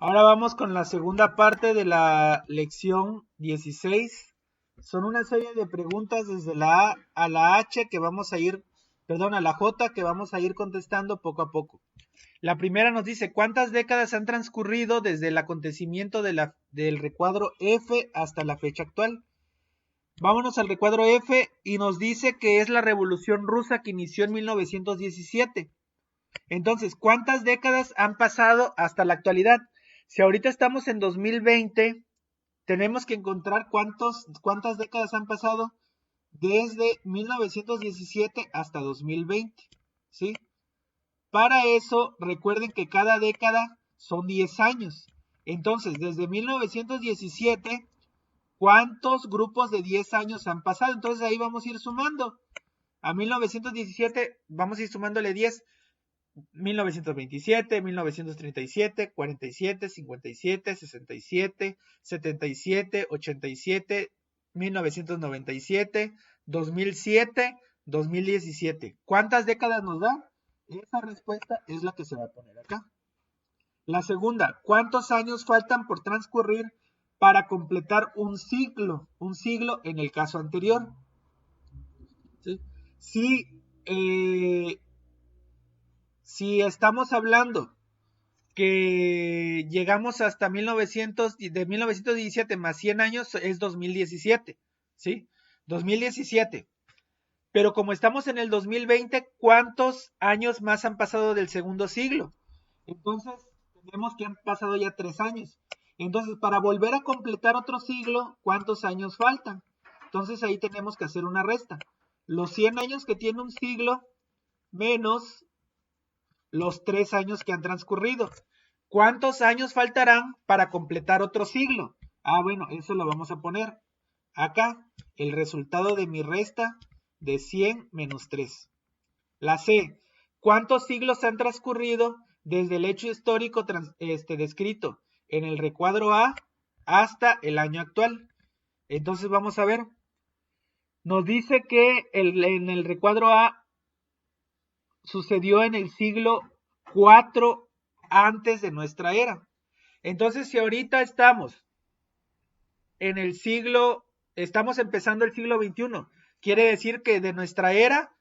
Ahora vamos con la segunda parte de la lección 16. Son una serie de preguntas desde la A a la H que vamos a ir, perdón, a la J que vamos a ir contestando poco a poco. La primera nos dice, ¿cuántas décadas han transcurrido desde el acontecimiento del recuadro F hasta la fecha actual? Vámonos al recuadro F y nos dice que es la Revolución Rusa que inició en 1917. Entonces, ¿cuántas décadas han pasado hasta la actualidad? Si ahorita estamos en 2020, tenemos que encontrar cuántas décadas han pasado desde 1917 hasta 2020, ¿sí? Para eso, recuerden que cada década son 10 años. Entonces, desde 1917, ¿cuántos grupos de 10 años han pasado? Entonces, ahí vamos a ir sumando. A 1917 vamos a ir sumándole 10. 1927, 1937, 47, 57, 67, 77, 87, 1997, 2007, 2017. ¿Cuántas décadas nos da? Esa respuesta es la que se va a poner acá. La segunda, ¿cuántos años faltan por transcurrir para completar un siglo? Un siglo en el caso anterior. ¿Sí? Si estamos hablando que llegamos hasta 1917 más 100 años es 2017, ¿sí? 2017. Pero como estamos en el 2020, ¿cuántos años más han pasado del segundo siglo? Entonces, tenemos que han pasado ya 3 años. Entonces, para volver a completar otro siglo, ¿cuántos años faltan? Entonces, ahí tenemos que hacer una resta. Los 100 años que tiene un siglo menos los 3 años que han transcurrido. ¿Cuántos años faltarán para completar otro siglo? Bueno, eso lo vamos a poner acá. El resultado de mi resta de 100 menos 3. La C. ¿Cuántos siglos han transcurrido desde el hecho histórico descrito en el recuadro A hasta el año actual? Entonces vamos a ver. Nos dice que en el recuadro A sucedió en el siglo 4 antes de nuestra era. Entonces, si ahorita estamos en el siglo, estamos empezando el siglo XXI, quiere decir que de nuestra era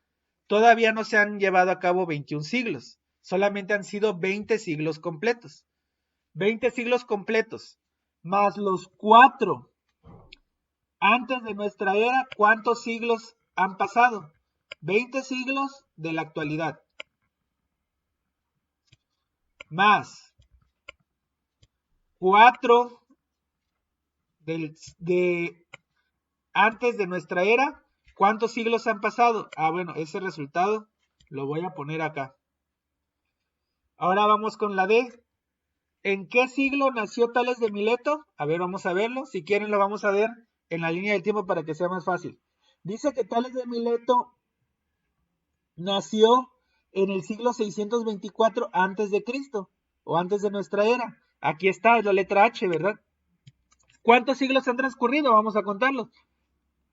todavía no se han llevado a cabo 21 siglos, solamente han sido 20 siglos completos. 20 siglos completos, más los 4 antes de nuestra era, ¿cuántos siglos han pasado? 20 siglos de la actualidad. Más 4 de antes de nuestra era, ¿cuántos siglos han pasado? Bueno, ese resultado lo voy a poner acá. Ahora vamos con la D. ¿En qué siglo nació Tales de Mileto? A ver, vamos a verlo. Si quieren lo vamos a ver en la línea del tiempo para que sea más fácil. Dice que Tales de Mileto nació en el siglo 624 antes de Cristo o antes de nuestra era. Aquí está, es la letra H, ¿verdad? ¿Cuántos siglos han transcurrido? Vamos a contarlos.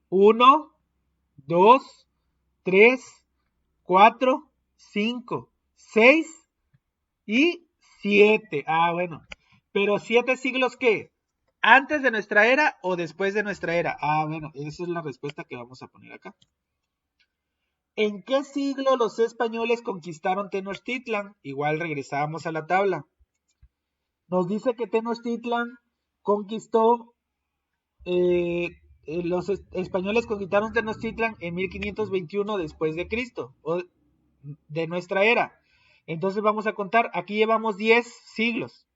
1, 2, 3, 4, 5, 6 y 7. Bueno. Pero 7 siglos, ¿qué? ¿Antes de nuestra era o después de nuestra era? Bueno, esa es la respuesta que vamos a poner acá. ¿En qué siglo los españoles conquistaron Tenochtitlan? Igual regresábamos a la tabla. Nos dice que Tenochtitlan conquistó, los españoles conquistaron Tenochtitlan en 1521 después de Cristo, o de nuestra era. Entonces vamos a contar, aquí llevamos 10 siglos.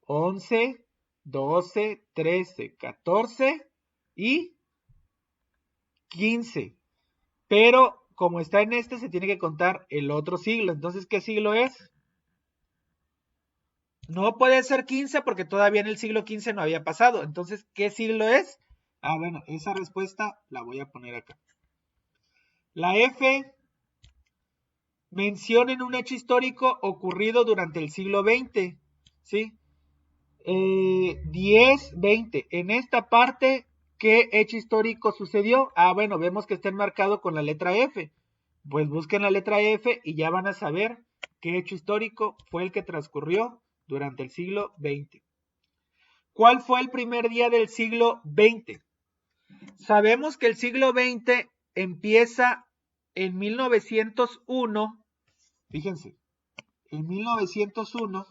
11, 12, 13, 14 y 15. Pero como está en este, se tiene que contar el otro siglo. Entonces, ¿qué siglo es? No puede ser 15 porque todavía en el siglo XV no había pasado. Entonces, ¿qué siglo es? Bueno, esa respuesta la voy a poner acá. La F, mencionen un hecho histórico ocurrido durante el siglo XX. ¿Sí? 10, 20. En esta parte, ¿qué hecho histórico sucedió? Bueno, vemos que está enmarcado con la letra F. Pues busquen la letra F y ya van a saber qué hecho histórico fue el que transcurrió durante el siglo XX. ¿Cuál fue el primer día del siglo XX? Sabemos que el siglo XX empieza en 1901, fíjense, en 1901,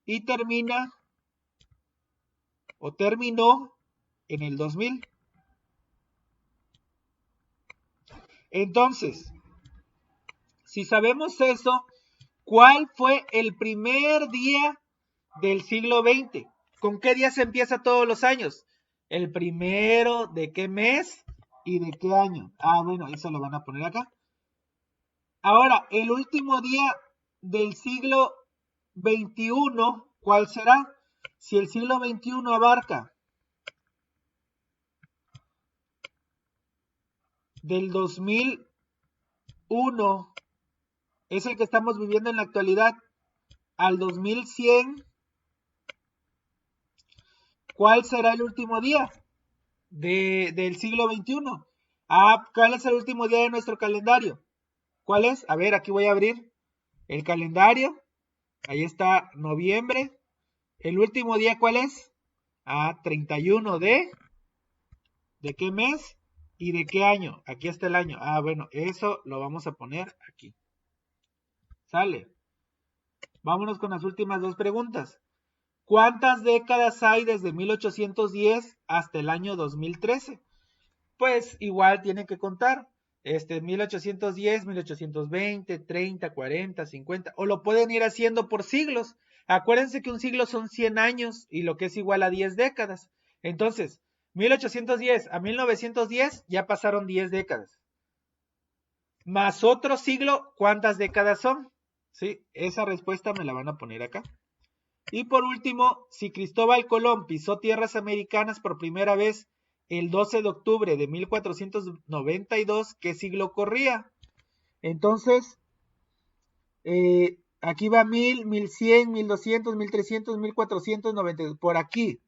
y termina o terminó en el 2000. Entonces, si sabemos eso, ¿cuál fue el primer día del siglo XX? ¿Con qué día se empieza todos los años? ¿El primero de qué mes y de qué año? Ah, bueno, eso lo van a poner acá. Ahora, el último día del siglo XXI, ¿cuál será? Si el siglo XXI abarca del 2001, es el que estamos viviendo en la actualidad, al 2100, ¿cuál será el último día del siglo XXI? Ah, ¿cuál es el último día de nuestro calendario? ¿Cuál es? A ver, aquí voy a abrir el calendario. Ahí está noviembre. ¿El último día cuál es? Ah, 31 ¿de qué mes? ¿Y de qué año? Aquí está el año. Ah, bueno, eso lo vamos a poner aquí. Sale. Vámonos con las últimas dos preguntas. ¿Cuántas décadas hay desde 1810 hasta el año 2013? Pues igual tienen que contar. 1810, 1820, 30, 40, 50, o lo pueden ir haciendo por siglos. Acuérdense que un siglo son 100 años y lo que es igual a 10 décadas. Entonces, 1810 a 1910 ya pasaron 10 décadas. Más otro siglo, ¿cuántas décadas son? ¿Sí? Esa respuesta me la van a poner acá. Y por último, si Cristóbal Colón pisó tierras americanas por primera vez el 12 de octubre de 1492, ¿qué siglo corría? Entonces, aquí va 1000, 1100, 1200, 1300, 1490, por aquí.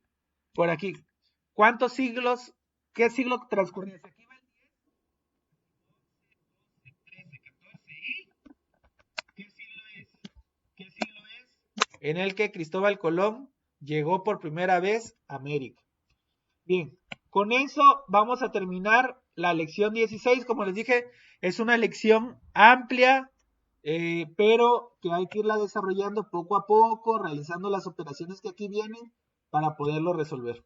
¿Cuántos siglos? ¿Qué siglo transcurría? Aquí va el 10, ¿qué siglo es? ¿Qué siglo es? En el que Cristóbal Colón llegó por primera vez a América. Bien, con eso vamos a terminar la lección 16. Como les dije, es una lección amplia, pero que hay que irla desarrollando poco a poco, realizando las operaciones que aquí vienen para poderlo resolver.